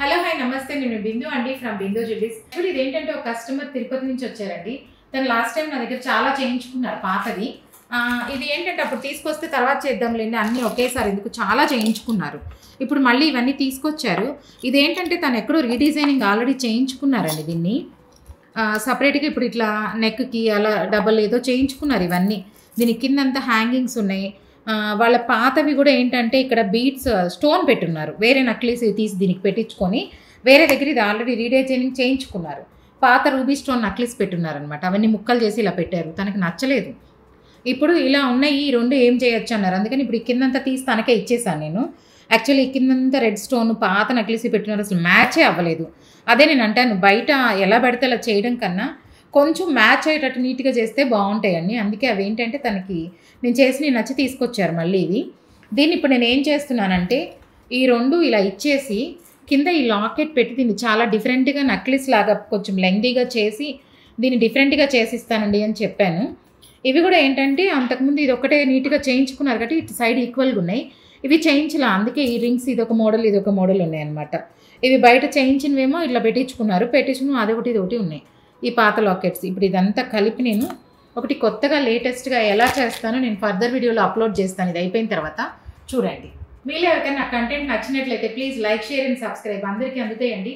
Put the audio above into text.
Hello hi నమస్తే నేను బిందు అండి ఫ్రమ్ బిందు జ్యువెలరీస్. యాక్చువల్లీ ఇదేంటంటే ఒక కస్టమర్ తిరుపతి నుంచి వచ్చారండి. తను లాస్ట్ టైం నా దగ్గర చాలా చేయించుకున్నారు పాతది. ఇది ఏంటంటే అప్పుడు తీసుకొస్తే తర్వాత చేద్దాంలేండి అన్నీ ఒకేసారి ఎందుకు చాలా చేయించుకున్నారు. ఇప్పుడు మళ్ళీ ఇవన్నీ తీసుకొచ్చారు. ఇదేంటంటే తను ఎక్కడో రీడిజైనింగ్ ఆల్రెడీ చేయించుకున్నారండి దీన్ని. సపరేట్గా ఇప్పుడు ఇట్లా నెక్కి అలా డబల్ ఏదో చేయించుకున్నారు ఇవన్నీ. దీని కిందంతా హ్యాంగింగ్స్ ఉన్నాయి. వాళ్ళ పాతవి కూడా ఏంటంటే ఇక్కడ బీడ్స్ స్టోన్ పెట్టున్నారు. వేరే నక్లీస్ తీసి దీనికి పెట్టించుకొని వేరే దగ్గర ఇది ఆల్రెడీ రీడిజైనింగ్ చేయించుకున్నారు. పాత రూబీ స్టోన్ నక్లీస్ పెట్టున్నారనమాట. అవన్నీ ముక్కలు చేసి ఇలా పెట్టారు. తనకి నచ్చలేదు. ఇప్పుడు ఇలా ఉన్నాయి ఈ రెండు ఏం చేయొచ్చు అన్నారు. అందుకని ఇప్పుడు ఈ కిందంతా తీసి తనకే ఇచ్చేసాను నేను. యాక్చువల్లీ ఈ కిందంతా రెడ్ స్టోన్ పాత నక్లీస్ పెట్టినారు, అసలు మ్యాచే అవ్వలేదు. అదే నేను అంటాను బయట ఎలా పడితే అలా చేయడం కన్నా కొంచెం మ్యాచ్ అయ్యేటట్టు నీట్గా చేస్తే బాగుంటాయండి. అందుకే అవి ఏంటంటే తనకి నేను చేసి నచ్చి తీసుకొచ్చారు మళ్ళీ ఇవి. దీన్ని ఇప్పుడు నేను ఏం చేస్తున్నానంటే ఈ రెండు ఇలా ఇచ్చేసి కింద ఈ లాకెట్ పెట్టి దీన్ని చాలా డిఫరెంట్గా నక్లీస్ లాగా కొంచెం లెంగ్తీగా చేసి దీన్ని డిఫరెంట్గా చేసిస్తానండి అని చెప్పాను. ఇవి కూడా ఏంటంటే అంతకుముందు ఇది ఒకటే నీట్గా చేయించుకున్నారు కాబట్టి ఇటు సైడ్ ఈక్వల్గా ఉన్నాయి. ఇవి చేయించలా, అందుకే ఈ రింగ్స్ ఇదొక మోడల్ ఉన్నాయన్నమాట. ఇవి బయట చేయించినవేమో ఇట్లా పెట్టించుకున్న అదొకటి ఇది ఒకటి ఉన్నాయి ఈ పాత లాకెట్స్. ఇప్పుడు ఇదంతా కలిపి నేను ఒకటి కొత్తగా లేటెస్ట్గా ఎలా చేస్తానో నేను ఫర్దర్ వీడియోలో అప్లోడ్ చేస్తాను. ఇది అయిపోయిన తర్వాత చూడండి. మీలో ఎవరికైనా నా కంటెంట్ నచ్చినట్లయితే please like, share and subscribe. అందరికీ అందుతాయండి.